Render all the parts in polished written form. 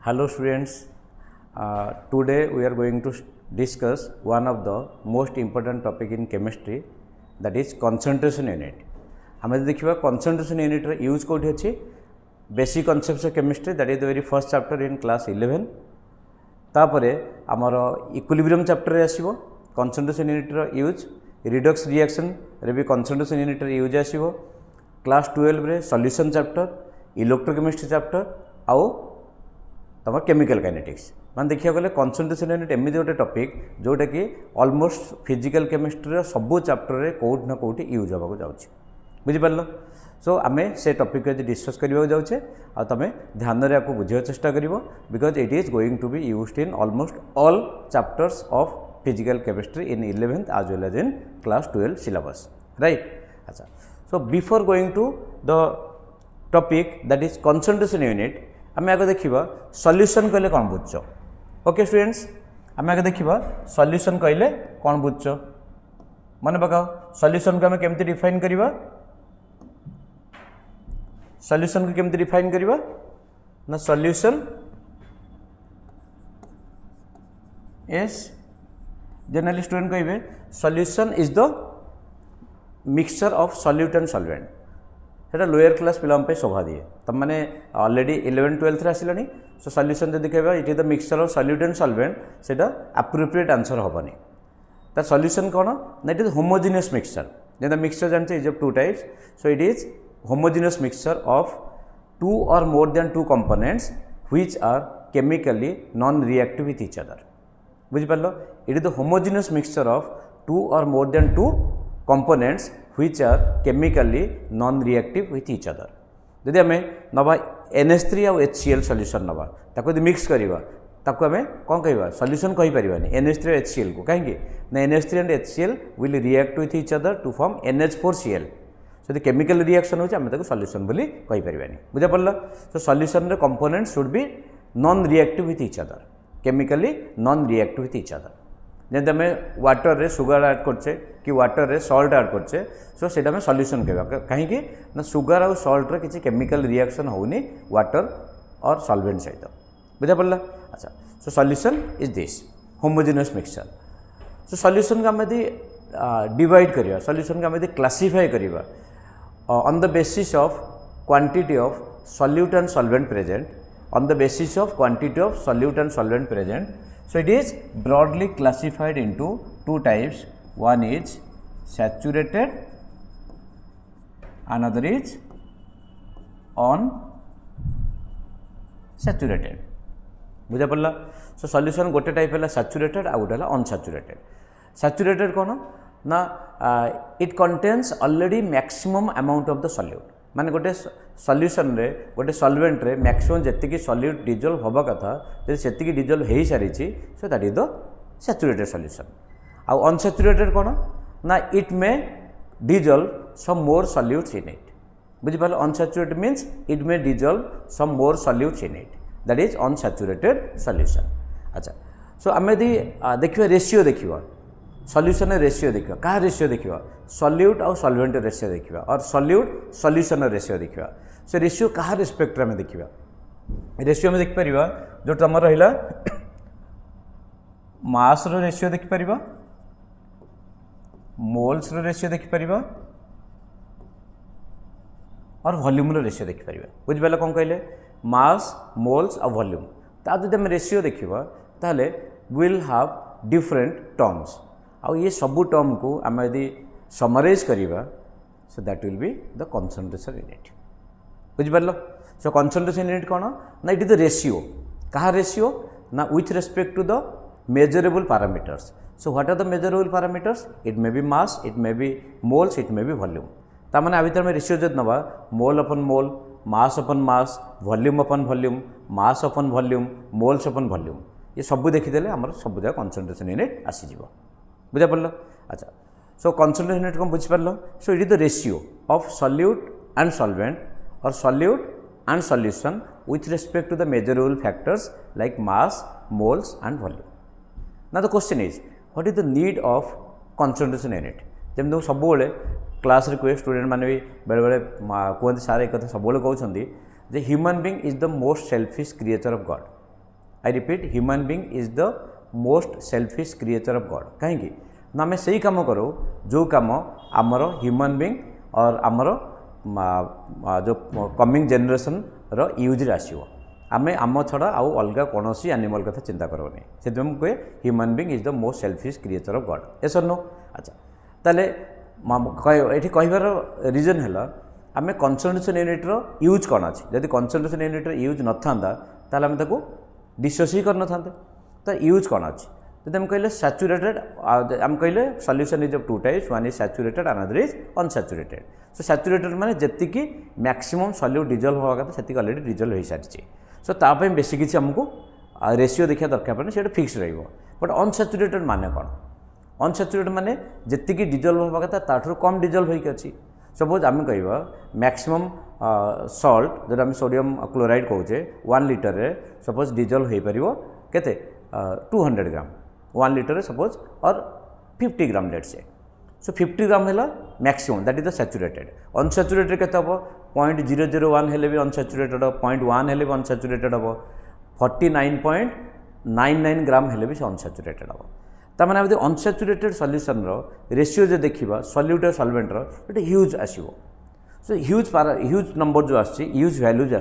Hello students, today we are going to discuss one of the most important topic in chemistry, that is concentration unit. हमें देखिए concentration unit रे use कोठी अछि basic concepts of chemistry, that is the very first chapter in class 11. तापरे आमर equilibrium chapter रे आसीबो concentration unit रो use, redox reaction रे भी concentration unit रे यूज आसीबो, class 12 रे solution chapter, electrochemistry chapter आउ तम केमिकल काइनेटिक्स मान देखिया गले कंसंट्रेशन यूनिट एमती गोटे टॉपिक जोटा कि ऑलमोस्ट फिजिकल केमिस्ट्री सबू चैप्टर रे कोट ना कोट यूज होगा जाऊँगी बुझिपार सो आम से टॉपिक को डिस्कस करने जाऊे आ तुम ध्यान रे आपको बुझे चेष्टा कर because it is going to be used in almost all chapters of physical chemistry in 11th as well as in class 12 syllabus, right? अच्छा, so before going to the topic that is concentration unit आम आगे देखा solution कहले कौन बुझ। Okay students, आम आगे देखा सॉल्यूशन कहले कौन बुझ मन पकाओ। सॉल्यूशन को आम केमती डिफाइन करवा, सॉल्यूशन को केमती डिफाइन करवा ना सॉल्यूशन इज जनरली स्टूडेंट कहे solution is the mixture of solute and solvent. सेटा लोअर क्लास पिला शोभा दिए तुम मैंने ऑलरेडी 11th-12th आसिलानी। सो सॉल्यूशन जब कह it is the mixture of solute and solvent, सेटा एप्रोप्रिएट आंसर हेनी। तार सॉल्यूशन कौन ना इट इज होमोजिनियस मिक्सचर। जैसे मिक्सचर जानते is of two types, so it is homogeneous mixture of two or more than two components which are chemically non reactive with each other. बुझिपार, it is the homogeneous mixture of two or more than two components which are chemically non-reactive with each other. जदि आम नवा NH3 और HCl solution नवा ताको यदि mix करवा ताको आम कौन कहवा सॉल्यूशन कहि परिबानी NH3 और HCl को, कहीं ना NH3 and HCl will react with each other to form NH4Cl. so chemical reaction होचे आम ताको सॉल्यूशन बोली कहि परिबानी। बुझा पड़ला? सो सॉल्यूशन रे components should be non reactive with each other, chemically non reactive with each other. जैसे आम वाटर रे सुगर ऐड करचे कि वाटर रे सॉल्ट ऐड करचे, सो सेटा में सॉल्यूशन कहवा कहीं ना सुगर और सॉल्ट रे किसी केमिकल रिएक्शन होनी वाटर और सॉल्वेंट सहित। बुझा पड़ला? अच्छा, so solution is this homogeneous mixture. So solution का आम यदि डिवाइड करिया, सॉल्यूशन का आम यदि क्लासिफाई करिया on the basis of quantity of solute and solvent present, on the basis of quantity of solute and solvent present, so it is broadly classified into two types. One is saturated, another is unsaturated. बुझा पड़ला? So solution गोटे type है saturated आ गोटे है unsaturated. Saturated कौन ना it contains already maximum amount of the solute, माने गोटे सॉल्यूशन रे गोटे सॉल्वेंट रे मैक्सिमम जेतिकी सॉल्यूट डिजोल्व होबा कथा जदि सेतिकी डिजोल्व हेई सारी, so that is the saturated solution. आ अनसैचुरेटेड कौन ना it may dissolve some more solutes in it. बुझी पाल? Unsaturated means it may dissolve some more solutes in it, that is unsaturated solution. अच्छा, सो आम यदि देखिए रेशियो देखिए सॉल्यूशन रेशियो देखिए, क्या रेशियो देखिए सॉल्यूट और सॉल्वेंट रेशियो देखिए और सॉल्यूट सॉल्यूशन रेशियो देखिए। सो रेशियो क्या रिस्पेक्ट में देखिए, रेशियो में देखिपर जो तुम रहा मास row ratio देखिपर, moles row ratio देखिपर और वॉल्यूम रो रेशियो देखिपर। बुझिपाल कौन कहले मास मोल्स और वॉल्यूम, तार जब आम रेशियो देखा ताहले विल हैव डिफरेंट टर्म्स आउ ये सबू टर्म को आम यदि समराइज करवा, so that will be the concentration unit. बुझिपार? सो कंसंट्रेशन यूनिट कौन ना इट इज द रेशियो, कहा रेशियो ना with respect to the measurable parameters. So what are the measurable parameters? It may be mass, it may be moles, it may be volume. ता माने आ भीतर में ratio जब नवा मोल अपन मोल, मास अपन मास, वॉल्यूम अपन वॉल्यूम, मास अपन वॉल्यूम, मोल्स अपन वॉल्यूम, ये सब देखीदे आम सब जगह कंसंट्रेशन यूनिट आसीज। बुझा पड़ल? अच्छा, सो कंसंट्रेशन यूनिट कौन बुझिपार? So it is the ratio of solute and solvent or solute and solution with respect to the measurable factors like mass, moles and volume. ना the question is what is the need of concentration unit. जब सब class रे कहे student मैंने भी बेले बेले कहते सार एक सब कहते human being is the most selfish creature of God. I repeat human being is the most selfish creature of God कहीं ना आम से कम करो जो कम आमर ह्यूमन बीइंग और आमर जो कमिंग जेनेरेशन रो यूज आसो आम आम छड़ा आउ अलग कौन एनिमल कथा चिंता करोनी से कहे human being is the most selfish creature of God yes no अच्छा ताले ये कहबार रिजन है आम कंसंट्रेशन यूनिट्र यूज कौन अच्छी जदि कंसंट्रेशन यूनिट्र यूज न था ताल आम डिसोसी कर ना तो यूज कौन अच्छी जब हम कहले सैचुरेटेड आम कहले solution is of two types one is saturated another is unsaturated so saturated माने जतिकी मैक्सिमम सॉल्यूट डिजल्व होगा कथा सेतिक ऑलरेडी डिजल्व हो सारी सो तापाई बेसी किसी आमको रेशियो देखा दरकार पड़े से फिक्स रही बट अनसैचुरेटेड माने कौन अनसैचुरेटेड माने जतिकी डिजल्व होगा कथा ताठू कम डिजल्व होइक अछि सपोज आम कह मैक्सिमम सॉल्ट जो आम सोडियम क्लोराइड कहे 1 लिटर रे सपोज डिजल्व हो पार केते 200 ग्राम 1 लिटर सपोज और 50 ग्राम लेट से सो 50 ग्राम है maximum that is the saturated unsaturated केते हम 0.001 हेले भी अनसैचुरेटेड 0.1 हेले भी अनसैचुरेटेड हम 49.99 ग्राम हेले भी से अनसैचुरेटेड हम ताने यदि अनसैचुरेटेड सॉल्यूशन रो रेशियो जो देखा सॉल्यूट और सॉल्वेंट रो ये ह्यूज आसो सो ह्यूज नंबर जो ह्यूज वैल्यूज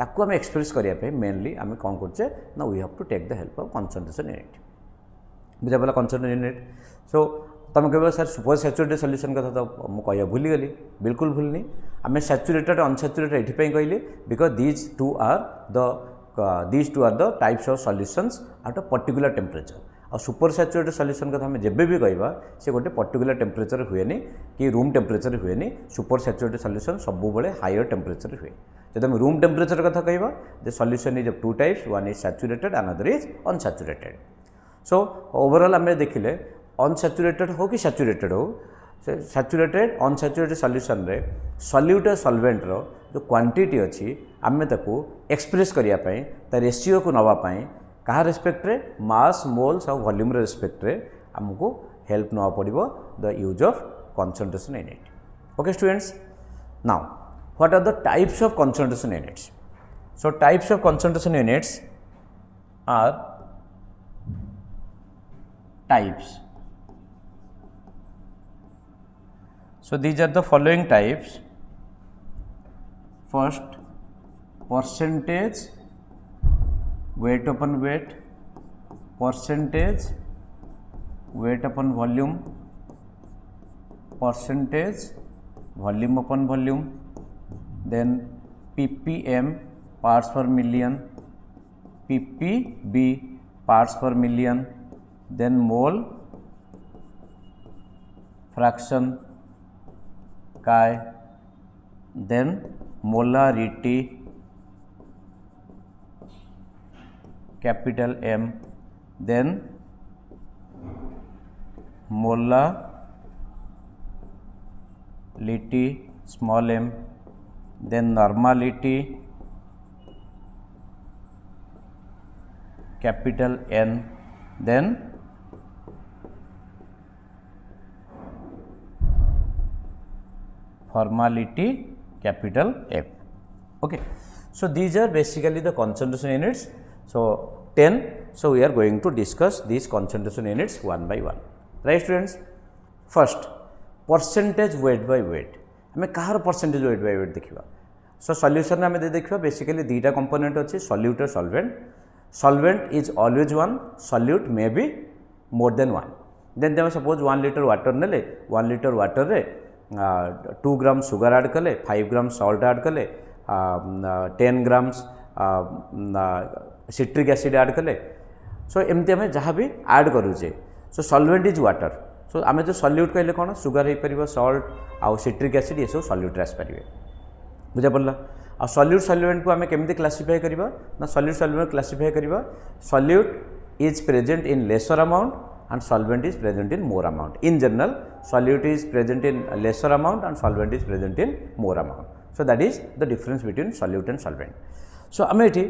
आम एक्सप्रेस करने मेनली आम कौन करचे ना we have to take the help of concentration unit बुझा पड़ा कंसंट्रेशन यूनिट सो तुम कह सर सुपर सैचुरेटेड सॉल्यूशन कथा तो मुझे भूलीगली बिल्कुल भूलनी आम सैचुरेटेड अनसैचुरेटेड ये कहली because these two are the types of solutions at a particular temperature और सुपर सैचुरेटेड सॉल्यूशन कथा हमें जब भी कहवा से गोटे पर्टिकुलर टेम्परेचर हुए कि रूम टेम्परेचर हुए सुपर सैचुरेटेड सॉल्यूशन सब बेले हायर टेम्परेचर हुए जब हम रूम टेम्परेचर कथा कहवा the solution is of two types one is saturated another is unsaturated so overall आम देखिले अनसैचुरेटेड हो कि सैचुरेटेड हो सैचुरेटेड अनसैचुरेटेड सॉल्यूशन रे सॉल्यूट और सॉल्वेंट रो जो क्वांटिटी अच्छी आम ताको एक्सप्रेस करने रेशियो को नवापाई कहा रेस्पेक्ट रे मास मोल्स और वॉल्यूम रेस्पेक्ट रे हमको हेल्प नवा पड़ो the use of concentration unit okay students now what are the types of concentration units so types of concentration units are types so these are the following types first percentage weight upon weight percentage weight upon volume percentage volume upon volume then ppm parts per million ppb parts per million then mole fraction chi then molarity capital M then molality small m then normality capital N then formality capital F okay so these are basically the concentration units so 10 so we are going to discuss these concentration units one by one right students first percentage weight by weight हमें कहार percentage weight by weight देखिबा so solution हमें देखिबा basically दीटा component अछि solute और solvent solvent is always one solute may be more than one then suppose 1 liter water नेले 1 liter water रे 2 ग्राम sugar add कले 5 ग्राम salt add कले 10 ग्राम्स सिट्रिक एसिड ऐड कले सो एमती आम जहाँ भी ऐड करुचे सो सॉल्वेंट इज वाटर सो आम जो सॉल्यूट कहले कौन सुगर हो पार सॉल्ट आउ सिट्रिक एसिड ये सब सॉल्यूट आसपारे बुझा पड़ा आ सॉल्यूट सॉल्वेंट को आम केमती क्लासीफाई करवा ना सॉल्यूट सॉल्वेंट क्लासीफाई करवा solute is present in lesser amount and solvent is present in more amount. In general, solute is present in lesser amount and solvent is present in more amount. So that is the difference between solute and solvent. So आम ये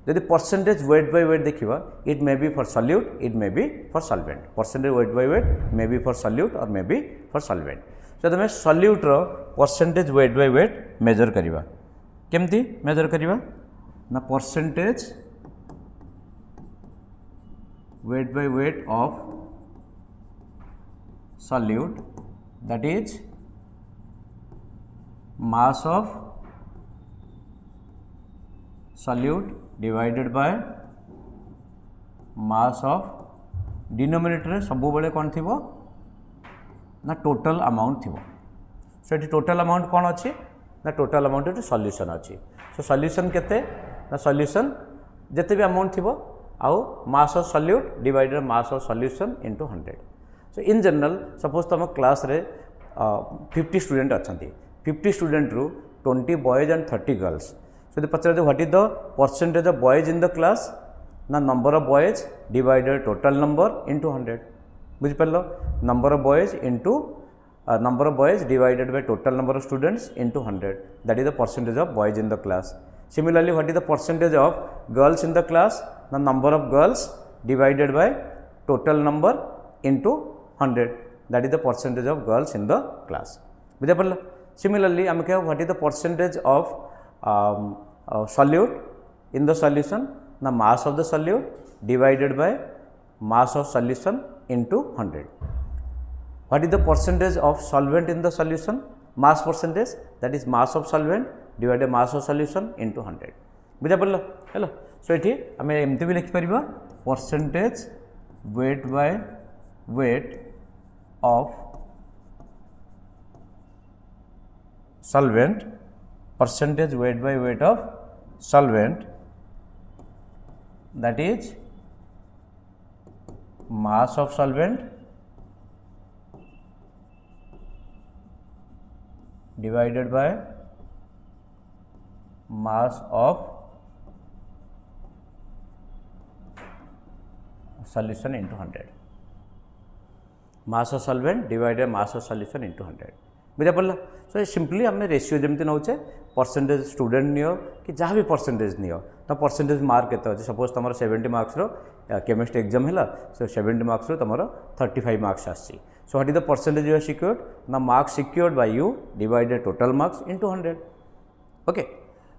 यदि percentage weight by weight देखिबा it may be for solute, it may be for solvent. Percentage weight by weight may be for solute or may be for solvent. So तमे solute row percentage weight by weight measure करिबा केमती measure करिबा ना percentage weight by weight of solute, that is mass of solute divided by mass of denominator सब बेले कौन थी ना टोटल अमाउंट थी। सो ये टोटल अमाउंट कौन अच्छी ना टोटल अमाउंट ये सॉल्यूशन अच्छी। सो सॉल्यूशन केते ना सॉल्यूशन जिते भी अमाउंट थी आउ mass of solute divided mass of solution into 100। So in general suppose तुम क्लास रे 50 स्टूडेंट अच्छा 50 स्टूडेंट रु 20 बॉयज एंड 30 गर्ल्स। सो पचार what is the percentage of boys in the class ना number of boys divided total number into 100। बुझिपार number of boys into number of boys divided by total number of students into 100, that is the percentage of boys in the class. Similarly what is the percentage of girls in the class ना number of girls divided by total number into 100, that is the percentage of girls in the class. बुझिपार। Similarly आम कह what is the percentage of solute in the solution ना mass of the solute divided by mass of solution into 100. What is the percentage of solvent in the solution? Mass percentage, that is mass of solvent divided mass of solution into 100. बुझा पड़ल hello. सो ये आम एमती भी लिखिपर percentage weight by weight of solvent, percentage weight by weight of solvent, that is mass of solvent divided by mass of solution into 100, mass of solvent divided by mass of solution into 100। बुझा पड़ा। So simply आम ratio जमी नौचे percentage student neo कि जहाँ भी percentage neo तो percentage mark केते अच्छे। सपोज तुम 70 मार्क्स केमिस्ट्री एग्जाम है सो 70 मार्क्स तुम 35 मार्क्स आसी। So what is the percentage you are secured ना marks secured by you divided total marks into 100। Okay,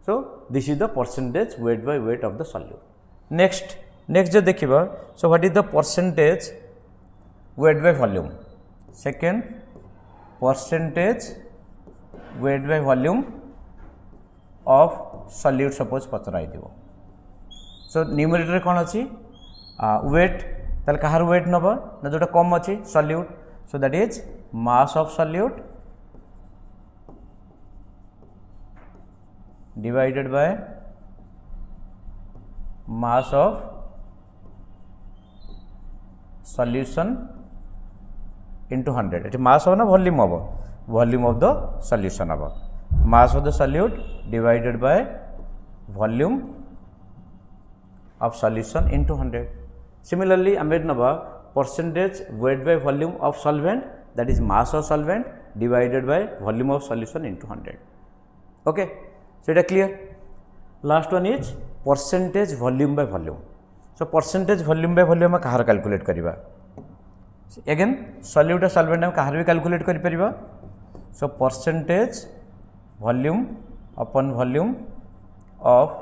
so this is the percentage weight by weight of the solute. Next जो देखिबा, so what is the percentage weight by volume. Second, percentage weight by volume of solute suppose पचरा। So numerator कौन अच्छी wait, ताल कहार wait नबा ना जोटा कम अच्छी solute. So that is mass of solute divided by mass of solution into 100। ये मास हम ना वॉल्यूम हम, वॉल्यूम ऑफ द सॉल्यूशन हम, मास of the solute divided by volume of solution into 100। Similarly आम नबा percentage weight by volume of solvent, that is mass of solvent divided by volume of solution into 100। Okay, so it clear. Last one is percentage volume by volume. So percentage volume by volume आम कहार calculate करबा, again solute और solvent हम कहार भी calculate कर परिबा। So percentage volume upon volume of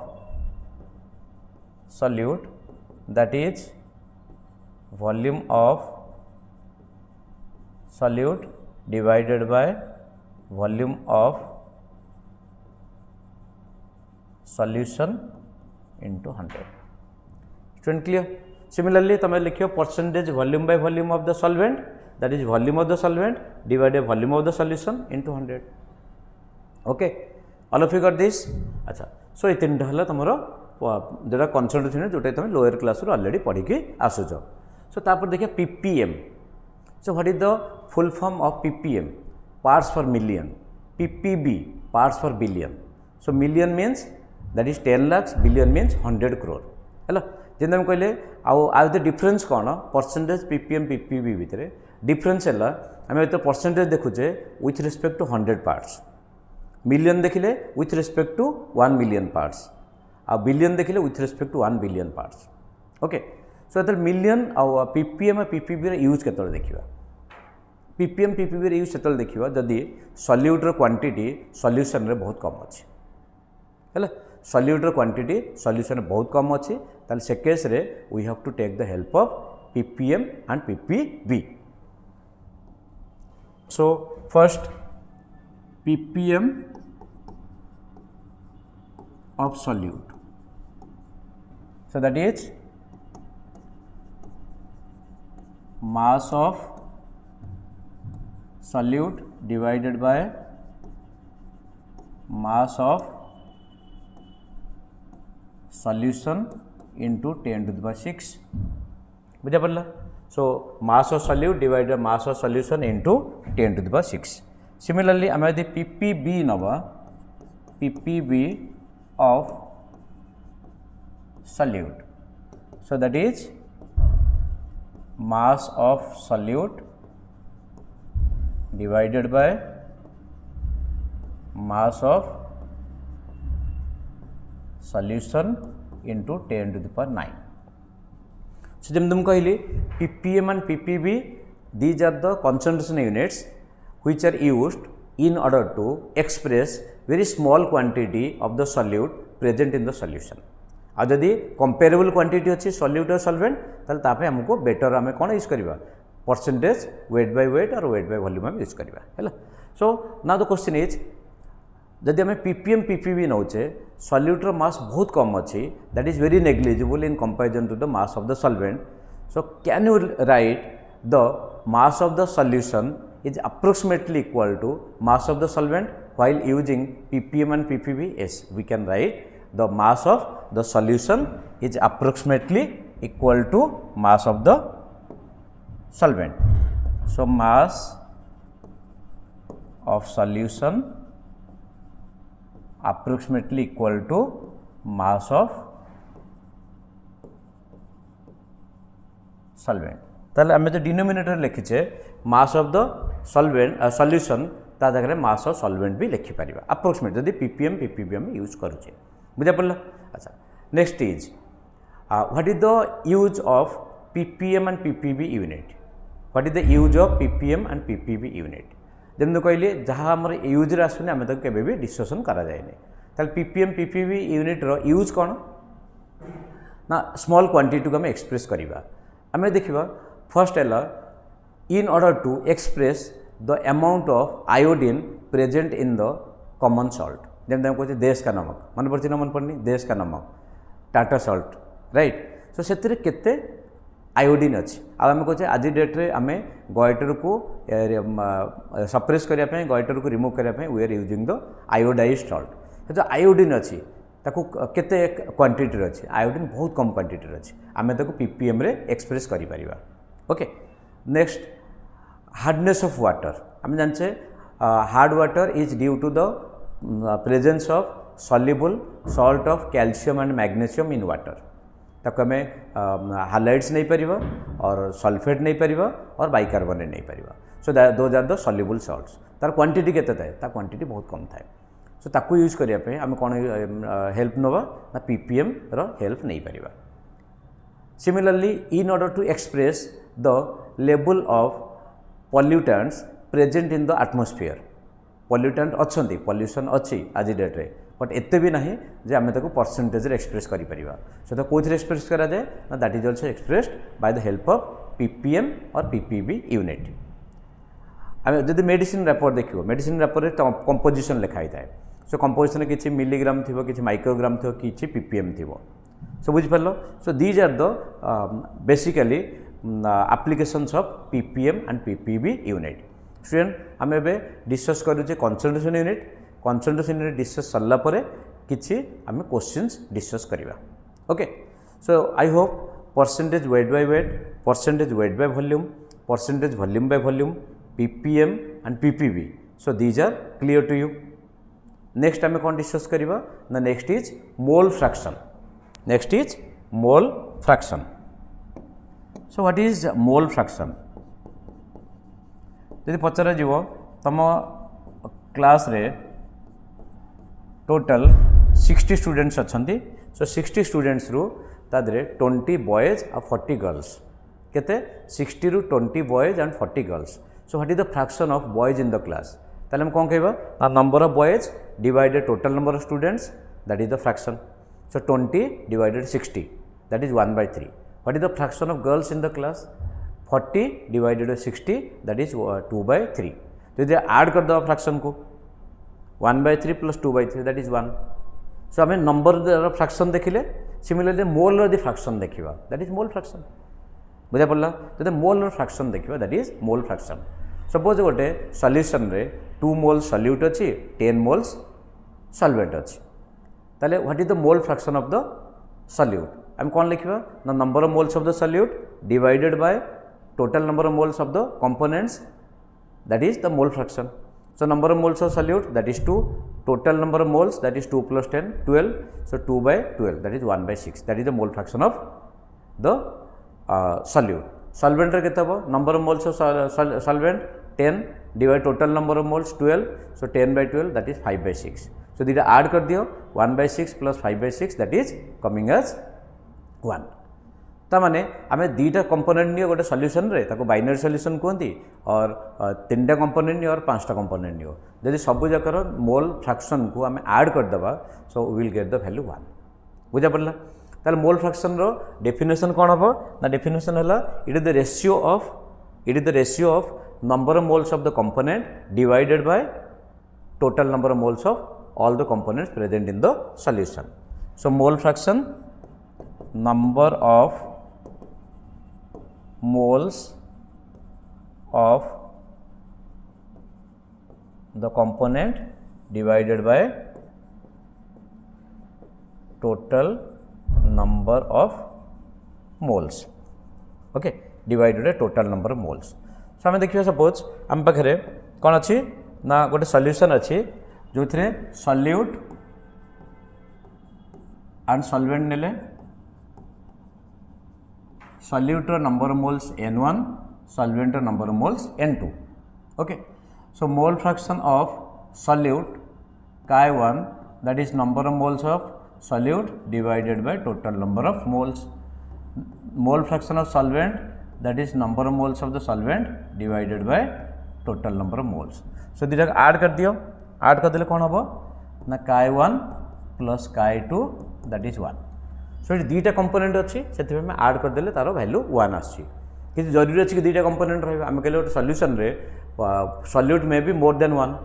solute, that is volume of solute divided by volume of solution into 100। Student clear. Similarly तुम लिखियो percentage volume by volume of the solvent, that is volume of the solvent divided volume of the solution into 100। Okay, all of you got this. अच्छा, so ये तीन है तुम जोटा concept थी जोटा तुम लोअर क्लास ऑलरेडी पढ़ी आसुच। सो तापर देखिए PPM. So what is the full form of PPM, parts for million. PPB parts for billion. So million means that is 10 lakh, billion means 100 crore है। जेन कहले आउ डिफरेन्स कौन परसेंटेज पीपीएम पीपीबी भितर difference है आम तो परसेंटेज देखुचे with respect to 100 parts, million देखिले with respect to 1 million parts, आ बिलियन देखिले with respect to 1 billion parts. Okay, सो ये मिलियन आ पीपीएम पीपीबी यूज के देखा। पीपीएम पीपीबी यूज से देखा जदि सॉल्यूटर क्वांटिटी सॉल्यूशन रे बहुत कम अच्छे है। सॉल्यूट क्वांटिटी सॉल्यूशन बहुत कम अच्छी ताल से केस रे we have to take the help of ppm and ppb. So first ppm of solute, so that is mass of solute divided by mass of solution into 10 to the power 6 बुझा पड़ला। सो mass of solute divided by mass of solution into 10 to the power 6। Similarly आम यदि PPB नवा PPB of solute, so that is mass of solute divided by mass of solution into 10 to the power 9। so जब तुम कहली ppm and ppb these are the concentration units which are used in order to express very small quantity of the solute present in the solution। आ जदि comparable quantity अच्छी solute और solvent ताल तापे हमको better आमे कौन यूज करिबा percentage weight by weight और weight by volume में यूज करिबा हैला। so now the question is जदि हमें ppm ppb नौचे solute रो mass बहुत कम अच्छी that is very negligible in comparison to the mass of the solvent। so can you write the mass of the solution is approximately equal to mass of the solvent while using ppm and ppb? Yes, we can write the mass of the solution is approximately equal to mass of the solvent। so mass of solution approximately equal to mass of solvent। ताले आमे जो denominator लिखिचे mass of the solvent solution ता जगह mass of solvent भी लिखि परिबा approximate जदि ppm ppb हम use करूचे बुझा पड़ला। अच्छा next is what is the use of ppm and ppb unit? What is the use of ppm and ppb unit? जब कहली जहाँ आम यूज आसुनी आम तक केबे भी डिस्कसन करा जाए ताल ppm ppb यूनिट रो यूज कौन ना स्मॉल क्वांटिटी को आम एक्सप्रेस करवा। आम देखा फर्स्ट है in order to express the amount of iodine present in the common salt। जब कहते देश का नमक मन पड़ी ना मन पड़नी देश का नमक टाटा सल्ट राइट। सो से केते आयोडीन अच्छी आम कहे आज डेट्रे आम गॉइटर को सप्रेस करने गॉइटर को रिमूव करने we are using the iodised salt. जो आयोडीन अच्छी ताकू केते क्वांटिटी अच्छी आयोडीन बहुत कम क्वांटिटी अच्छी आम ppm रे एक्सप्रेस करि परिबा। Okay next hardness of water आम जाने hard water is due to the presence of soluble salt of calcium and magnesium in water. ताको आम हालाइड्स नहीं परिबा और सल्फेट नहीं परिबा और बाइकार्बोनेट नहीं परिबा। So those are the soluble salts. तार क्वांटिटी केते थाए ता क्वांटिटी बहुत कम थाए। सो ताको यूज करिया पे आम कोन हेल्प नवा ना ppm रो हेल्प नहीं परिबा। Similarly in order to express the level of pollutants present in the atmosphere pollutant अच्छी pollution अच्छी आज डेट्रे बट एते भी नहीं जे आम ताको परसेंटेज एक्सप्रेस करि परिबा। सो तो कोथि एक्सप्रेस करा जाए ना that is also expressed by the help of ppm और ppb यूनिट। आम जदि मेडिसिन रैपर देखियो मेडिसिन रैपर रे कंपोजिशन लिखाई थाए। सो कंपोजिशन किछि मिलीग्राम थिबो किछि माइक्रोग्राम थिबो किछि ppm थिबो। सो बुझि पारलो। So these are the basically applications of ppm and ppb unit। Student आम ए डिस्कस करूचे concentration unit. Concentration unit discuss सरला परे किछि आम क्वेश्चंस डिस्कस करिबा। Okay so I hope percentage weight by weight percentage weight by volume percentage volume by volume ppm and ppb so these are clear to you. Next आम कौन discuss करिबा ना next is mole fraction. Next is mole fraction. So what is mole fraction? यदि पचरा जीव तुम class रे total 60 students अच्छी। सो 60 स्टूडेंट्स रु तादरे 20 बॉयज और 40 गर्ल्स केते 60 रु 20 boys and 40 girls. So what is the fraction of boys in the class? ताले हम कौन कहबा ना number of boys divided total number of students that is the fraction. So 20 divided 60, that is 1/3. What is the fraction of girls in the class? 40 divided by 60, that is 2/3. तो यदि add कर दो fraction को 1/3 plus 2/3, that is 1. So आम number fraction देखिले similarly मोल दी fraction देखा, that is mole fraction. बुझा पड़ा? जो मोल फ्रैक्शन देखा, that is mole fraction. Suppose गोटे सॉल्यूशन रे 2 मोल्स सॉल्यूट अच्छी, 10 मोल्स सॉल्वेंट अच्छी, ताले what is the mole fraction of the solute? आम कौन लिखा ना number of moles of the solute divided by total number of moles of the components, that is the mole fraction. So number of moles of solute, that is 2, total number of moles, that is 2 plus 10, 12, so 2/12, that is 1/6, that is the mole fraction of the solute. Solvent रे कितना हो? Number of moles of solvent 10 divide total number of moles 12, so 10/12, that is 5/6. So दीटा add कर दियो 1/6 plus 5/6, that is coming as 1. ता माने आम दुईटा component neo गोटे सॉल्यूशन रे, ताको बाइनरी सॉल्यूशन कहती, और 3टा कंपोनेंट नियो और 5टा कंपोनेंट नियो. जदि सबु जाकर मोल फ्रैक्शन को आम ऐड करदेबा, so we will get the value 1. बुझा पड़ला? ताले मोल फ्रैक्शन रो डेफिनेशन कौन हम ना? डेफिनेशन है it is the ratio of number of moles of the component divided by total number of moles of all the components present in the solution. So mole fraction number of moles of the component divided by total number of moles, okay, divided by total number of moles. So आम देखिए suppose आम पाखे कौन अच्छी ना गोटे solution अच्छी जो थे सॉल्यूट एंड सॉल्वेंट नेले, solute number of moles n1, solvent number of moles n2. Okay, so mole fraction of solute Chi1, that is number of moles of solute divided by total number of moles. Mole fraction of solvent, that is number of moles of the solvent divided by total number of moles. So दीटा add कर दियो, add कर दिले कौन हम ना Chi1 plus Chi2, that is 1. सो ये दुईटा component अच्छी से आड करदे तार वैल्यू 1 आसी. जरूरी अच्छी कि दुईटा कंपोनेंट रहा कहले गोटे सॉल्यूशन रे solute may be more than 1.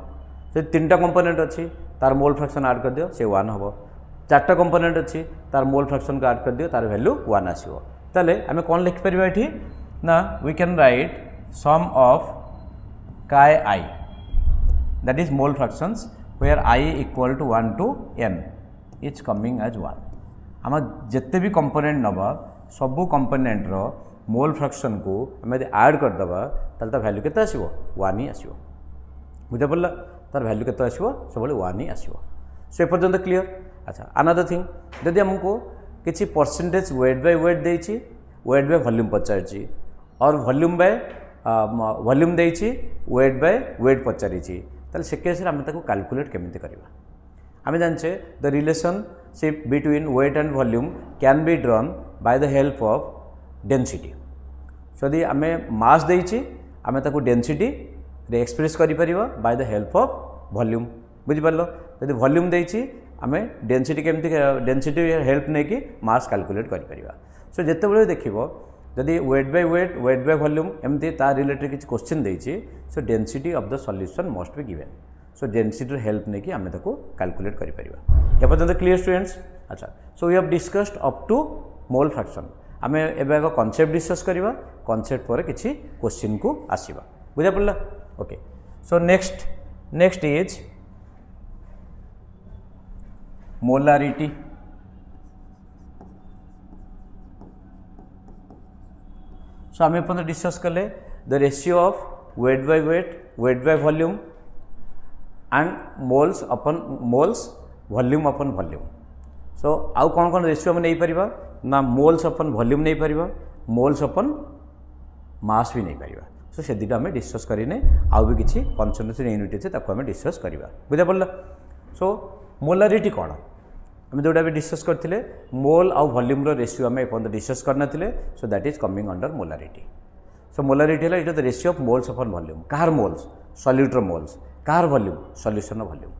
से 3टा कंपोनेंट अच्छी तार मोल फ्रैक्शन आड कर दियो से 1 हम. 4टा कंपोनेंट अच्छी तार मोल फ्रैक्शन को आड कर दियो तार वैल्यू 1 आसो. ताले आमे कौन लिखि परिबा एठी ना we can write some of Chi I, that is mole fractions where I equal to 1 to n, it's coming as 1. आम जिते भी कंपोनेंट नवा सबू कंपोनेंट रो मोल फ्रैक्शन को आम यदि ऐड करदे तार वैल्यू केते आसीबो 1 ही आसीबो. बुझा पड़ला? तार वैल्यू केते आसीबो सब 1 ही आसीबो. सो एपर्यंत क्लियर. अच्छा, अनदर थिंग जदि हमको किसी परसेंटेज वेट बाय वेट देछि, वेट बाय वॉल्यूम पचारिछि, और वॉल्यूम बाय वॉल्यूम देछि, वेट बाय वेट पचारिछि, ताले से केस रे हम ताको कैलकुलेट केमिति करबा? आम जाने the relationship between weight and volume can be drawn by the help of density. So यदि आम मास देछि आम ताको डेंसिटी रे एक्सप्रेस करि परिबा by the help of volume. बुझि पारलो? यदि वॉल्यूम देछि आम डेंसिटी केमती डेंसिटी हेल्प नहीं कि मास कैलकुलेट करि परिबा. सो जेते बेले देखिबो जदि वेट बाय वॉल्यूम एमती तार रिलेटेड किसी क्वेश्चन देछि, so density of the solution must be given. So density help नहीं कि आम ताको कैलकुलेट करि परिबा. या पर्यंत क्लियर स्टूडेंट्स? अच्छा, so we have discussed up to mole fraction. आम एबे एक कॉन्सेप्ट डिस्कस करबा, कॉन्सेप्ट पर किसी क्वेश्चन को आसीबा. बुझा पड़ला? Okay, so next is molarity. So आम एपर्यंत डिस्कस कले the ratio of weight by volume and moles upon moles, volume upon volume. So आउ कौन कौन रेशियो में नहीं पारिबा ना मोल्स अपन वॉल्यूम नहीं पारिबा, मोल्स अपन मास भी नहीं पारिबा. सो से दुटा आम डिस्कस करें, आउ भी किसी कॉन्सेंट्रेशन यूनिट अच्छे ताको आम डिस्कस करवा. बुझा पड़ला? सो मोलारिटी कौन आम जोटा भी डिस्कस करते मोल आउ वॉल्यूम रेशियो आम एपर्यंत डिस्कस करना. So that is coming under molarity. So molarity है it is the ratio of moles upon volume. कार मोल्स? Solute moles. कार वॉल्यूम? Solution volume.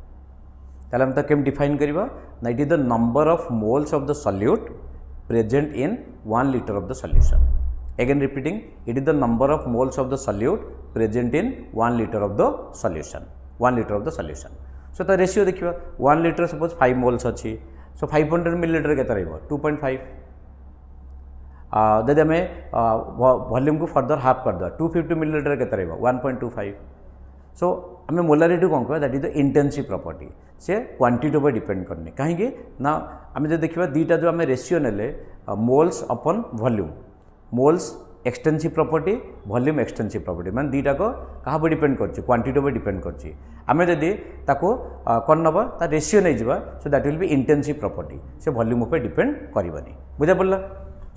ताले हम केम डिफाइन करबा ना it is the number of moles of the solute present in 1 litre of the solution. Again repeating, it is the number of moles of the solute present in 1 litre of the solution, 1 litre of the solution. So ता ratio देखिबा 1 litre suppose 5 moles अछि, सो 500 millilitre केते रहइबो 2.5। जदि आम volume को further half कर दो 250 millilitre के 1.25। सो आम मोलारिटी कौन कह that is the intensive property, से क्वांटिटी उपर डिपेंड करनी कहीं ना आम जो देखा दुईटा जो आम रेशियो नेले moles upon volume, moles extensive property, volume extensive property, माने दुईटा को क्या डिपेंड कर क्वांटिटी उपर डिपेंड कर आम जदि कौन नवा ता रेशियो नहीं जावा, so that will be intensive property, से वॉल्यूम उपर डिपेंड करनी। बुझा पड़ा?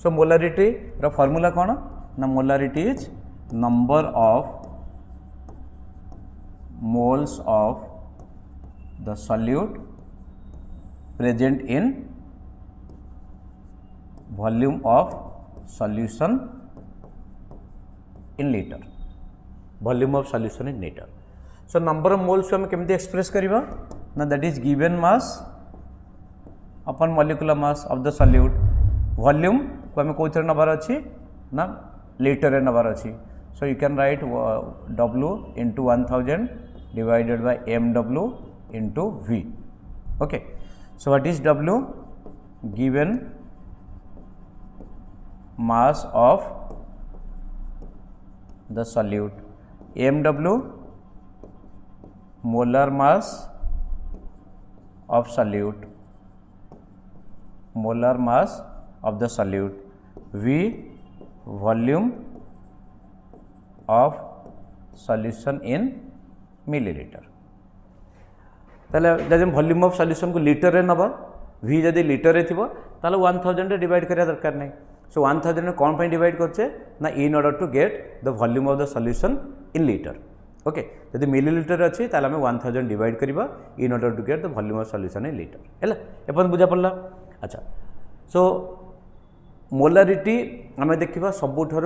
सो मोलारिटी रा फॉर्मूला कौन ना molarity is number of moles of the solute present in volume of solution in litre, volume of solution in litre. So number of moles को हम केमती एक्सप्रेस करबा ना that is given mass upon molecular mass of the solute. Volume को हमें कौन नबार अच्छी ना लीटर नबार अच्छी। So you can write W into 1000 divided by MW into V। Okay, so what is W? Given mass of the solute, MW molar mass of solute, molar mass of the solute, V volume of solution in milliliter। ताले जब volume of solution को litre रे नबा, V जदि litre रे थिबो ताले 1000 रे डिवाइड करिया दरकार नै। सो 1000 ने कोन पय डिवाइड करछे ना in order to get the volume of the solution in litre. Okay, जदि मिलीलीटर अच्छी ताले हमें 1000 डिवाइड करिबा in order to get the volume of solution in litre. हैला एपन बुझा पड़ला? अच्छा, सो मोलारिटी आम देखा सबुठार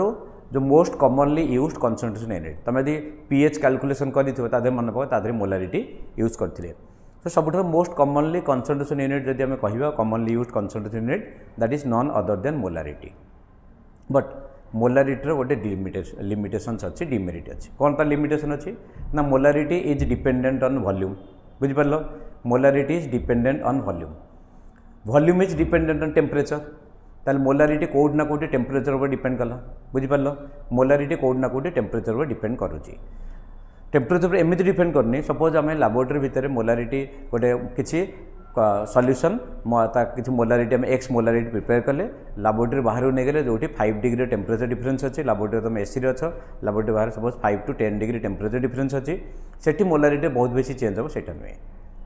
जो most commonly used concentration unit, तुम यदि पीएच कैलकुलेशन कर मन पड़े मोलारिटी यूज करते। तो सबुठार मोस्ट कॉमनली कंसंट्रेशन यूनिट जब आम कह commonly used concentration unit that is none other than molarity. But molarity गोटे लिमिटेशंस अच्छी, डिमेरिट अच्छी। कौन तार लिमिटेशन अच्छी ना molarity is dependent on volume. बुझिपार? Molarity is dependent on volume, volume is dependent on temperature. ताले मोलारिटी कोड ना कोटी टेम्परेचर पर डिपेंड कला। बुझिपार? मोलारिटी कोड ना कोटी टेम्परेचर पर डिपेंड करुच्ची। टेम्परेचर पर एमती डिपेंड करनी, सपोज आम लैबोरेटरी भितर मोलारिटी गोटे किसी सॉल्यूशन किसी मोलारिटी आम एक्स मोलारिटी प्रिपेयर कले, लैबोरेटरी बाहर नहीं गले जो 5 डिग्री टेम्परेचर डिफरेंस अच्छी, लैबोरेटरी तुम एसी अच्छ, लैबोरेटरी बाहर suppose 5 to 10 degree temperature difference अच्छी, से मोलारिटी बहुत बेसी चेंज हम सेटा नुहे।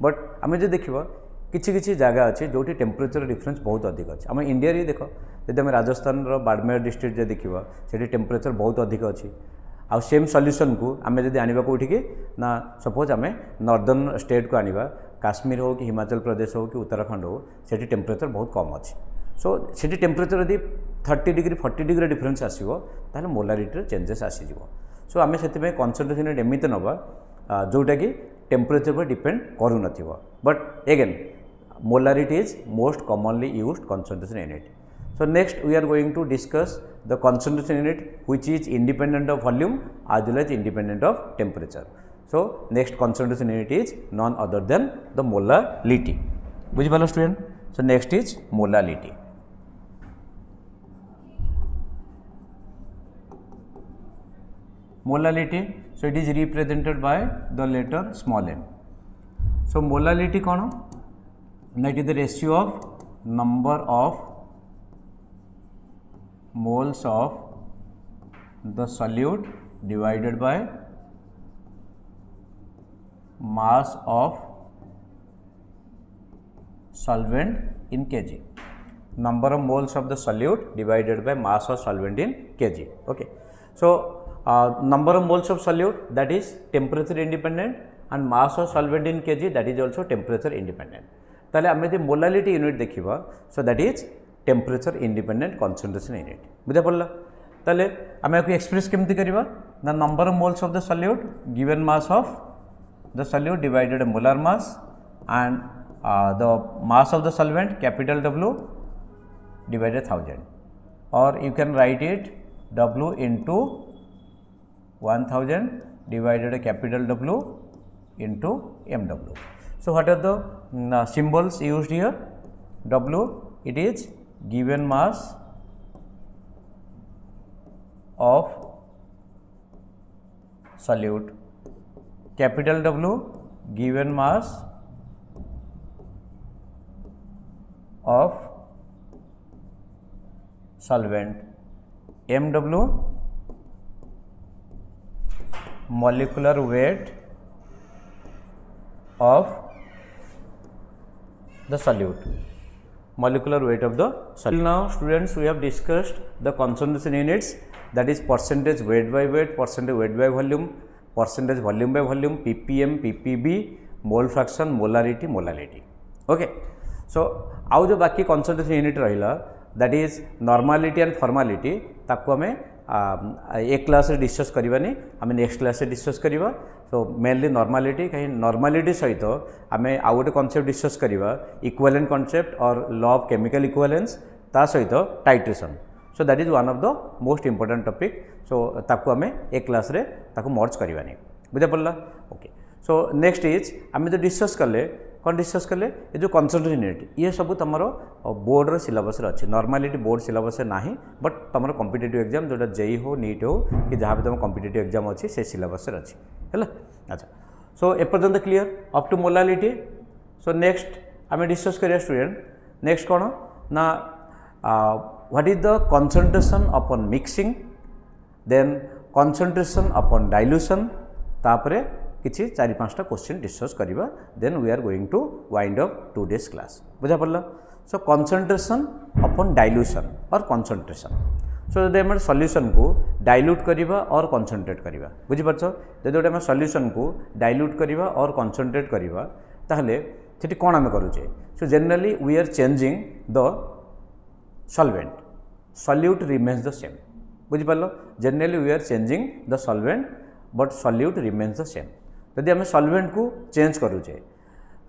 बट आम जो देखा किसी जगह अच्छे जो टेम्परेचर डिफरेंस बहुत अधिक अच्छे। आम इंडिया रे देख जब आम राजस्थान बाड़मेर डिस्ट्रिक्ट जो देखा से टेम्परेचर बहुत अधिक अच्छी। आ सेम सॉल्यूशन को आम जब आने कौटिकी ना सपोज आम नॉर्दर्न स्टेट को आनिबा, काश्मीर हो कि हिमाचल प्रदेश हो कि उत्तराखंड हो, से टेम्परेचर बहुत कम अच्छी। सो से टेम्परेचर यदि 30 डिग्री 40 डिग्री डिफरेंस आसो ताल मोलारिटी चेंजेस आसीज। सो आम से कंसंट्रेशन यूनिट एमती नवा जोटा कि टेम्परेचर पर डिपेंड करू नथिबो। But again molarity is most commonly used concentration unit। So next we are going to discuss the concentration unit which is independent of volume as well as independent of temperature। So next concentration unit is none other than the molality। बुझी पालो student? So next is molality। Molality, so it is represented by the letter small m। So molality कौन? That is the ratio of number of moles of the solute divided by mass of solvent in kg। Number of moles of the solute divided by mass of solvent in kg। Okay, so number of moles of solute that is temperature independent and mass of solvent in kg that is also temperature independent। ताले आम यदि molality unit देखा सो that is temperature independent concentration unit. बुझा पड़ा? ताले आम आपको express केमती करबा the number of moles of the solute given mass of the solute divided molar mass and the mass of the solvent capital W divided 1000, or you can write it W into 1000 divided capital W into mW. So what are the symbols used here? W, it is given mass of solute, capital W given mass of solvent, mW molecular weight of the solute, molecular weight of the solute. Now students, we have discussed the concentration units, that is percentage weight by weight, percentage weight by volume, percentage volume by volume, ppm, ppb, mole fraction, molarity, molality. Okay, so आउ जो बाकी concentration unit रहिला, that is normality and formality, ताको हमें एक class रे discuss करबानी, हमें next class रे डिस्कस करबा. सो मेनली नॉर्मालिटी, कहीं नॉर्मालिटी सहित हमें आउ गोटे कॉन्सेप्ट डिस्कस करबा, इक्विवेलेंट कॉन्सेप्ट और लॉ ऑफ केमिकल इक्विवेलेंस, ता सहित titration. So that is one of the most important topic. So ताको हमें एक क्लास रे ताको मर्ज करबानी, बुझा पड़ला. ओके, सो नेक्स्ट इज हमें जो डिस्कस कले, कौन डिस्कस कले, ये जो कंसंट्रेशन यूनिट, ये सब तुम बोर्ड सिलेबस अच्छे. नॉर्मालिटी बोर्ड सिलेबस ना, बट तुम कॉम्पिटिटिव एग्जाम जो जेई हो, नीट हो कि जहाँ भी तुम कॉम्पिटिटिव एग्जाम अच्छी से सिलेबस अच्छी है. अच्छा, सो एपर्यंत clear up to molality. So next आम डिस्कस करिया स्टूडेंट, नेक्स्ट कौन ना what is the concentration upon mixing, then concentration upon dilution, तापरे किसी 4-5टा क्वेश्चन डिस्कस करिबा. Then we are going to wind up today's class, बुझा पड़ला. सो कंसंट्रेशन अपॉन डाइल्यूशन और कंसंट्रेशन. सो जब आम सॉल्यूशन को डाइल्यूट करिबा और कंसंट्रेट करिबा, बुझी पारछ, जब गोटे आम सॉल्यूशन को डाइल्यूट करिबा और कंसंट्रेट करिबा, ताहले सेठी कोन आम करूचे. So generally we are changing the solvent, solute remains the same, बुझी पारलो. Generally we are changing the solvent but solute remains the same. जदि आम सॉल्वेंट को चेंज करूचे,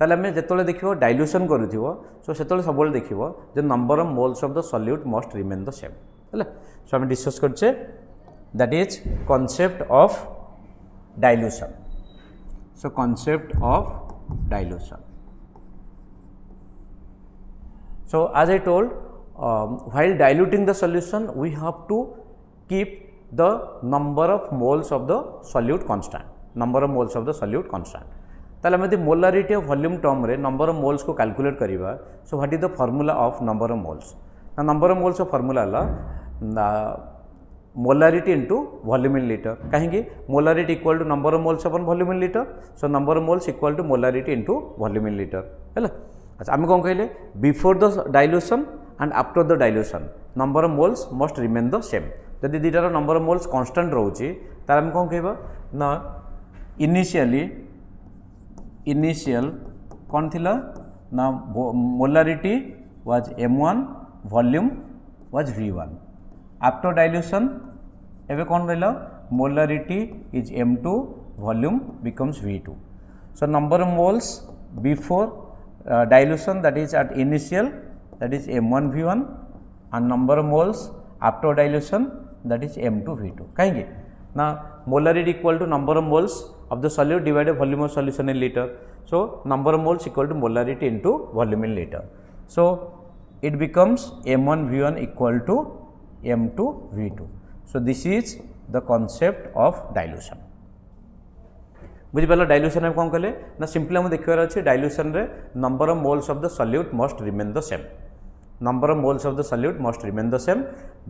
ताले आम जो देखो डाइल्यूशन करूथिबो, सो सेतले सब देखिबो जे number of moles of the solute must remain the same. है, सो आम डिस्कस करछे, that is concept of dilution. So concept of dilution. So as I told, while diluting the solution we have to keep the number of moles of the solute constant, number of moles of the solute constant. ताले हमें molarity of volume term रे number of moles को calculate करिबा. So what is the formula of number of moles. ना number of moles of formula ला molarity into volume in litre. कहीं molarity equal to number of moles upon volume in litre. So number of moles equal to molarity into volume in litre. है, अच्छा, आम कौन कहले, before the dilution and after the dilution number of moles must remain the same. जदि दुटार number of moles constant रोचे, तार हम कौन कहबा ना इनिशियल कौन थिला ना molarity was m1, volume was v1. After dilution एबे कौन रहला, molarity is m2, volume becomes v2. So number of moles before dilution, that is at initial, that is m1 v1, and number of moles after dilution, that is m2 v2. कहीं ना molarity equal to number of moles of the solute divided volume of solution in liter. So number of moles equal to molarity into volume in liter. So it becomes m1 v1 equal to m2 v2. So this is the concept of dilution. बुझिपाल. Dilution में कौन कले ना simply हम देखार अच्छे, dilution रे number of moles of the solute must remain the same. Number of moles of the solute must remain the same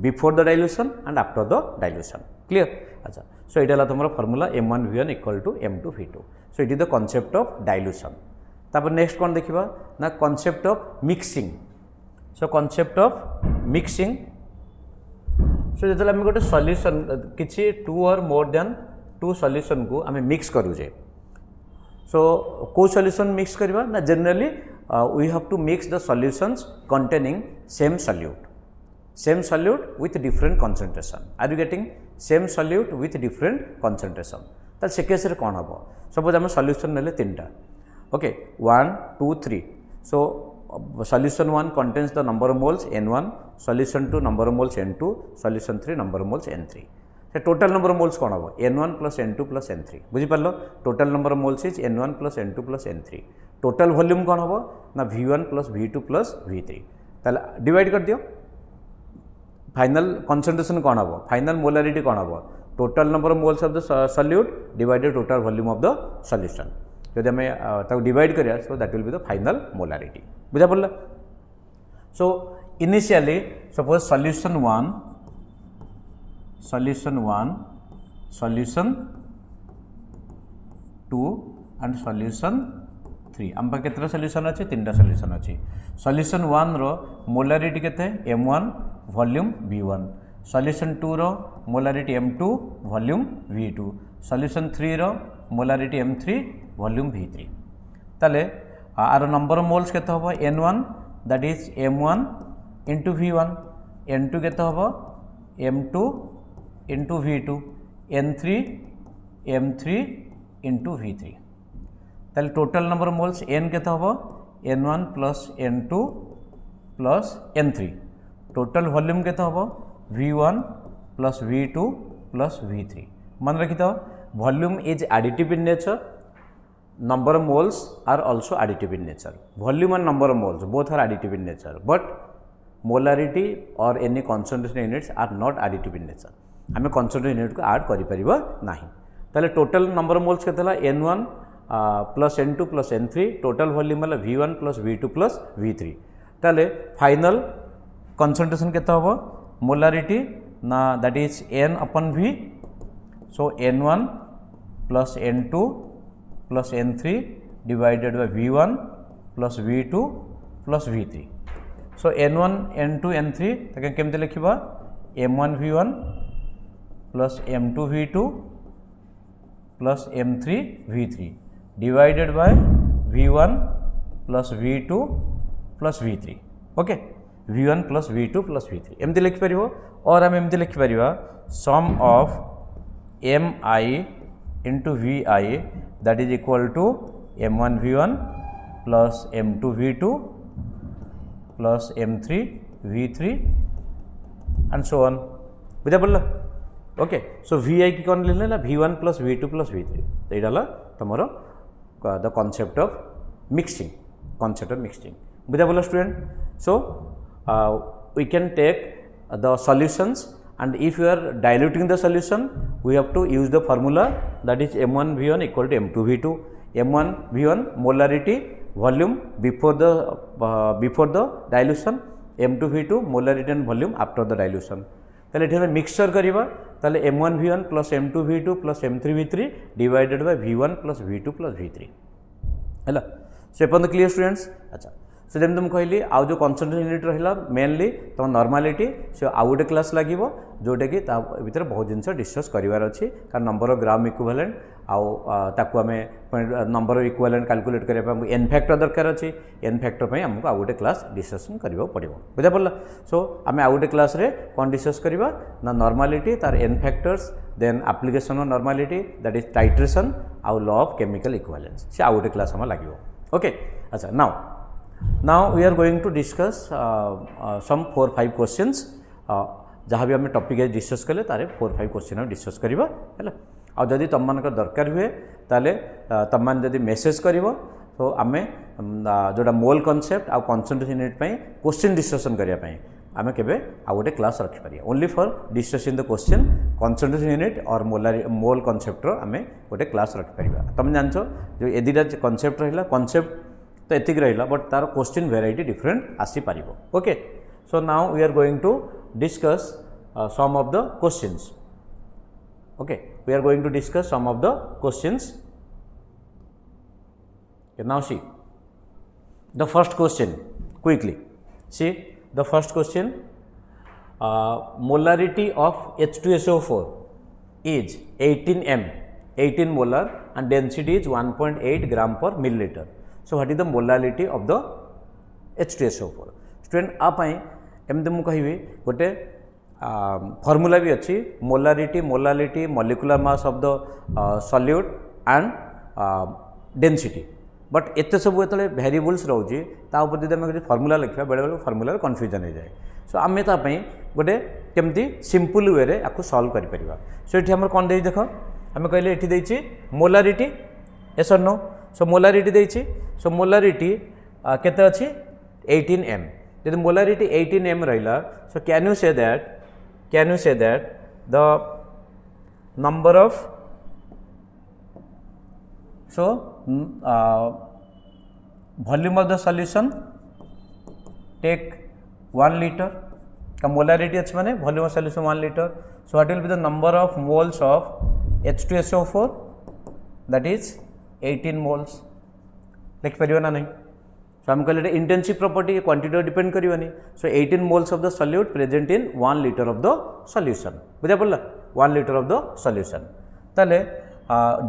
before the dilution and after the dilution. Clear. अच्छा, so ये तुम formula m1 v1 equal to m2 v2. So it is the concept of dilution. तापर next कौन देखा ना concept of mixing. So concept of mixing. So जो गोटे solution किसी 2 और मोर देन 2 सॉल्यूशन को आम मिक्स करूचे. सो को सॉल्यूशन मिक्स करवा ना generally we have to mix the solutions containing same solute with different concentration. Are you getting, same solute with different concentration. ताल से केस रे कौन हम, सपोज आम सॉल्यूशन नेले 3टा, Okay, 1 2 3. So solution 1 contains the number of moles n1, solution 2 number of moles n2, solution 3 number of moles n3. So total number of moles कौन होगा n1 plus n2 plus n3 बुझी पारलो total number of moles is n1 plus n2 plus n3 total volume कौन होगा ना v1 plus v2 plus v3 ताले divide कर दियो final concentration कौन होगा फाइनल मोलारिटी कौन होगा total number of moles of the solute divided total volume of the solution जब हमें ताको डिवाइड करिया so that will be the final molarity बुझा पड़ला so initially suppose solution 1 solution 2 and solution 3 हम पाखे केतरा सॉल्यूशन अछि तीनटा सॉल्यूशन अछि सॉल्यूशन 1 रो मोलारिटी केते m1 वॉल्यूम v1 सॉल्यूशन 2 रो molarity m2 volume v2 solution 3 रो मोलारिटी m3 वॉल्यूम v3 ताले आर नंबर ऑफ मोल्स केते होबो n1 that is m1 into v1 n2 केते होबो m2 into v2 n3 m3 into v3 ताले total number of moles n केते होबो n1 plus n2 plus n3 total volume केते होबो v1 plus v2 plus v3 मन रखि तो volume is additive in nature number of moles are also additive in nature volume and number of moles both are additive in nature but molarity or any concentration units are not additive in nature आमे concentration unit को add करि परिबा नाही ताले total number of moles केतला n1 plus n2 plus n3 total volume वाला v1 plus v2 plus v3 ताले final concentration केता होबो molarity ना that is n upon v so n1 plus n2 plus n3 divided by v1 plus v2 plus v3 so n1 n2 n3 ताके केमते लिखिबा m1 v1 plus m2 v2 plus m3 v3 divided by v1 plus v2 plus v3 okay v1 plus v2 plus v3 एमते लिखि परिबो और हम एमते लिखि परिबा sum of mi into vi that is equal to m1 v1 plus m2 v2 plus m3 v3 and so on बुझा पड़ला okay सो vi की कौन लेले ना v1 plus v2 plus v3 तो एडाला तमरो द कांसेप्ट ऑफ मिक्सिंग बुझा पड़ला student so we can take the solutions and if you are diluting the solution we have to use the formula that is m1 v1 equal to m2 v2 m1 v1 molarity volume before the dilution m2 v2 molarity and volume after the dilution ताले एठे mixture करिबा ताले m1 v1 plus m2 v2 plus m3 v3 divided by v1 plus v2 plus v3 हैला सो एपन clear students अच्छा सो जब तुम कहली आउ जो कंसंट्रेशन यूनिट रहिला मेनली तुम नॉर्मालिटी से आउ गोटे क्लास लागिवो जोटे कि ता भीतर बहुत जिनस डिस्कस करिवार अछि कारण नंबर ऑफ ग्राम इक्विवेलेंट आउ ताकू हमें नंबर ऑफ इक्विवेलेंट कैलकुलेट करबा हमको एन फैक्टर दरकार अछि एन फैक्टर पय हमको आउ गोटे क्लास डिस्कशन करबा पड़िबो बुझा पड़ला सो हमें आउ गोटे क्लास रे कोन डिस्कस करबा ना नॉर्मालिटी तार n factors then application of normality that is titration आउ लॉ ऑफ केमिकल इक्विवेलेंस से आउ गोटे क्लास हम लागिवो ओके अच्छा now we are going to discuss some 4-5 questions जहाँ भी हमें टॉपिक डिस्कस कले तारे 4-5 क्वेश्चन हम डिस्कस करबा हैला आ जदि तम मान दरकार हुए ताले तम मान जदि मेसेज करिवो तो आमे जोटा मोल कांसेप्ट आ कंसंट्रेशन यूनिट पई क्वेश्चन डिस्कशन करिया पई आमे केबे आ गोटे क्लास रखि परिया only for discussing the question concentration unit और मोल कांसेप्ट रो आमे गोटे क्लास रखि परिबा तुम जानछो जो एदिटा कांसेप्ट रहिला कांसेप्ट तो एतिक रहिला बट तार क्वेश्चन वेराइटी डिफरेंट आसी पारिबो okay so now we are going to discuss some of the questions okay we are going to discuss some of the questions now see the first question quickly see the first question molarity of H2SO4 is 18 molar and density is 1.8 gram per milliliter. So what is the molality of the H2SO4? Student आप एमती मु कहि गोटे formula भी अच्छी molarity, molality, molecular mass of the solute and density. But एत सब जो भेरिएबल्स रोचे तापर जब आम फर्मूला लिखा बेले बेले फर्मूलार कन्फ्यूजन हो जाए सो आम तापाई गोटे केमती सिंपल वे रे आपको सॉल्व कर परिबा सो ये आम कौन दे देख आम कहले ये देती मोलारिटी एस और नो सो मोलारिटी देती सो मोलारिटी केते अच्छी 18 m जब मोलारिटी 18 m रहा so can you say that the number of so volume of the solution take 1 liter का molarity अच्छे माने volume of solution 1 liter so what will be the number of moles of H2SO4 that is 18 moles लिख परियो ना नहीं so हम कहले intensive property quantity depend करिवनी so 18 moles of the solute present in 1 liter of the solution बुझा पड़ला 1 liter of the solution ताले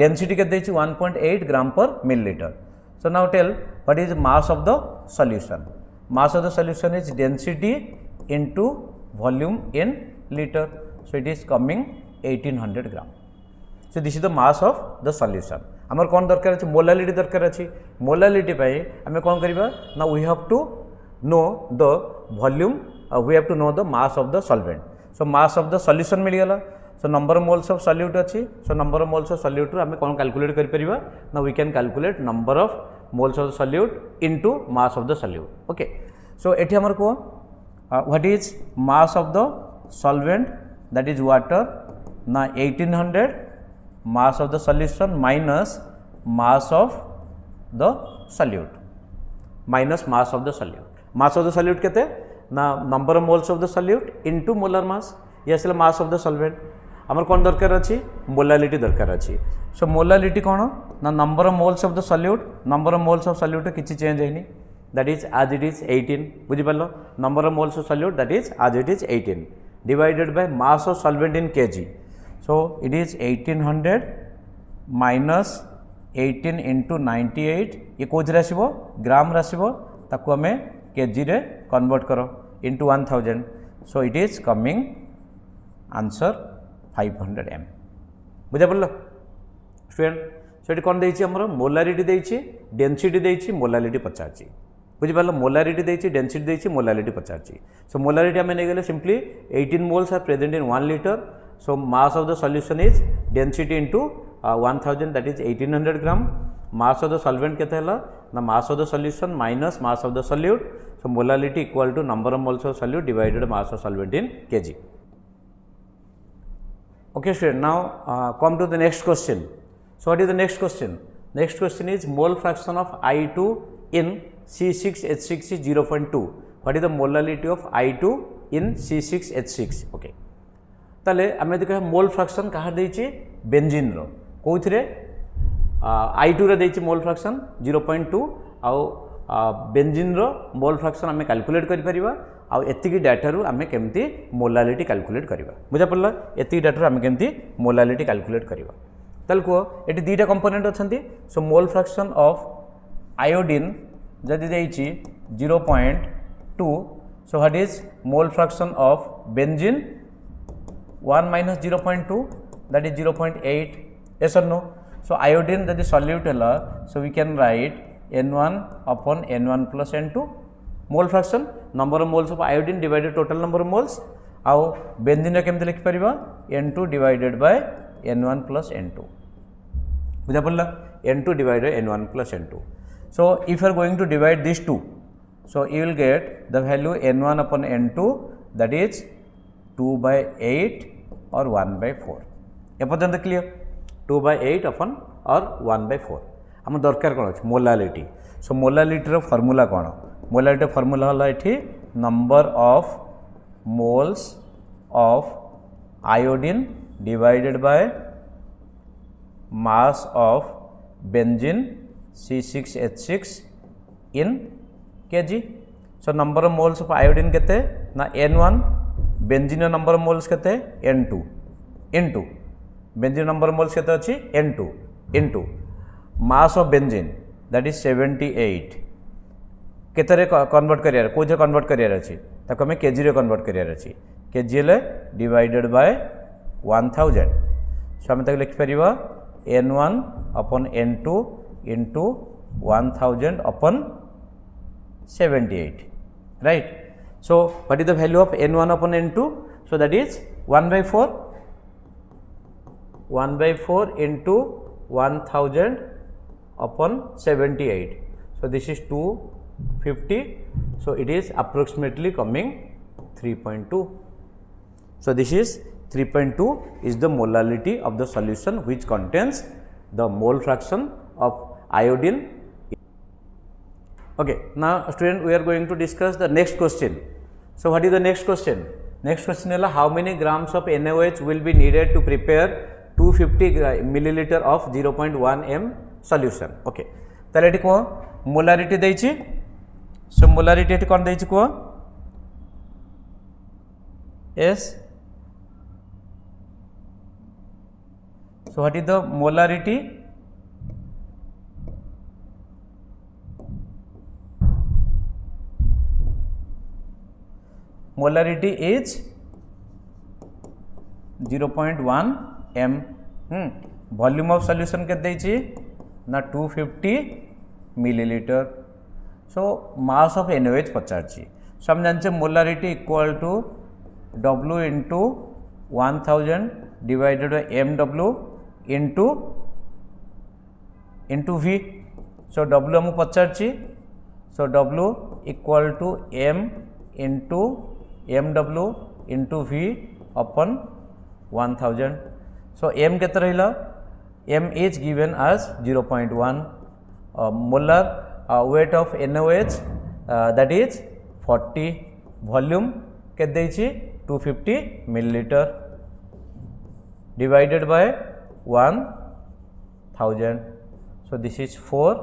density के देछि 1.8 gram per milliliter so now tell what is mass of the solution is density into volume in liter so it is coming 1800 gram so this is the mass of the solution आमर कौन दरकार अच्छे molality दरकार अच्छी molality पाई आम कौन करवा ना we have to know the volume we have to know the mass of the solvent so mass of the solution मिलगला so number of moles of solute अच्छी so number of moles of solute आम कौन calculate कर परिबा ना we can calculate number of moles of solute into mass of the solute okay so एठी हमर को what is mass of the solvent that is water ना 1800 mass of the solution minus mass of the solute minus mass of the solute केते ना number of moles of the solute into molar mass ये आसला mass of the solvent हमर कौन दरकार अच्छी molality दरकार अच्छी सो मोलालिटी कौन ना number of moles of the solute किसी चेंज है that is as it is 18 बुझी पालो number of moles of solute that is as it is 18 divided by mass of solvent in kg so it is 1800 minus 18 into 98 ये कोज राशिबो ग्राम राशिबो ताको हमें KG रे convert करो into 1000 so it is coming answer 500 m बुझा पड़लो student so ये कौन देछि हमरो मोलारिटी देछि डेंसिटी देछि मोलालिटी पचाछि बुझी पालो मोलारिटी देछि डेंसिटी देछि मोलालिटी पचाछि सो मोलारिटी हमें नै गेले simply 18 moles are present in 1 liter so mass of the solution is density into 1000 that is 1800 gram mass of the solvent केते हला ना mass of the solution minus mass of the solute so molality equal to number of moles of solute divided mass of solvent in kg okay student now come to the next question so what is the next question is mole fraction of I2 in C6H6 is 0.2 what is the molality of I2 in C6H6 okay ताले आमे देखा mole fraction कहाँ देछि benzene रो कोथिरे I2 रे देछि mole fraction 0.2 आउ benzene रो mole fraction आमे calculate करि परिबा आउ एतिकी डाटा रो आमे केमती मोलालिटी कैलकुलेट करिबा बुझा पड़ला एतिकी डाटा रो आमे केमती मोलालिटी कैलकुलेट करिबा ताल को एटी दुईटा कंपोनेंट अछंती so mole fraction of iodine जदि देछि 0.2 so what is mole fraction of benzene 1 minus 0.2 that is 0.8 yes or no so iodine that is solute hela so we can write n1 upon n1 plus n2 mole fraction number of moles of iodine divided total number of moles आउ benzene केमते लिख परिबा n2 divided by n1 plus n2 बुझा पड़ला n2 divided n1 plus n2 so if you are going to divide these two so you will get the value n1 upon n2 that is 2 by 8 और 1 by 4 ए पर्यंत clear 2 by 8 अपन और 1 by 4 हम दरकार कौन अच्छे molality सो molality formula कौन molality formula हला एठी number of moles of iodine divided by mass of benzene C6H6 in kg so number of moles of iodine केते ना n1 benzene number of moles केते n2 into benzene number of moles केते अछि n2 into mass of benzene that is 78 केते रे convert करियार cosy convert करियार अछि ताको हमें केजी रे कन्वर्ट करियार अछि केजी ले डिवाइडेड बाय 1000 सो हम तक लिख परिबा n1 upon n2 into 1000 upon 78, right? So what is the value of n1 upon n2? So that is 1 by 4 into 1000 upon 78. So this is 250. So it is approximately coming 3.2. So this is 3.2 is the molality of the solution which contains the mole fraction of iodine. Okay, now student, we are going to discuss the next question. So what is the next question? Next question is how many grams of NaOH will be needed to prepare 250 milliliter of 0.1 m solution. Okay, তাহলে এটি কোন molarity দেইছি. So molarity এটি কোন দেইছি কোন S. So what is the molarity? Molarity is 0.1 m. Volume of solution के देइछि ना 250 milliliter. So mass of NaOH पचारछि. So हम जानछे molarity equal to W into 1000 divided by mW into V. So W हम पचारछि. So W equal to m into mw into v upon 1000. So m केते रहिला? M is given as 0.1. Molar weight of NaOH that is 40. Volume केते देइछि 250 milliliter divided by 1000. So this is 4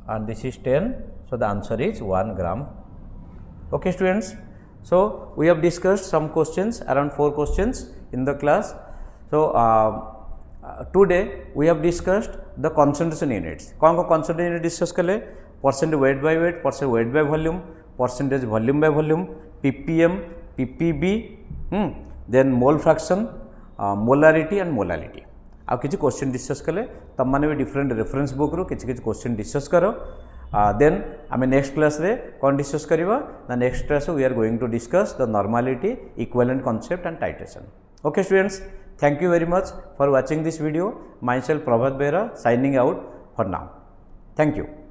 and this is 10. So the answer is 1 gram. Okay students, so we have discussed some questions, around 4 questions in the class. So today we have discussed the concentration units. कौन कौन concentration unit discuss कले? Percent weight by weight, percent weight by volume, percentage volume by volume, PPM, PPB, then mole fraction, molarity and molality. आउ किसी question discuss कले तब माने भी different reference book रो किसी किसी क्वेश्चन डिस्कस करो. Then आम नेक्स्ट क्लास रे कौन डिस्कस करिबा? The next class we are going to discuss the normality, equivalent concept and titration. Okay students, thank you very much for watching this video. Myself Pravat Sir signing out for now. Thank you.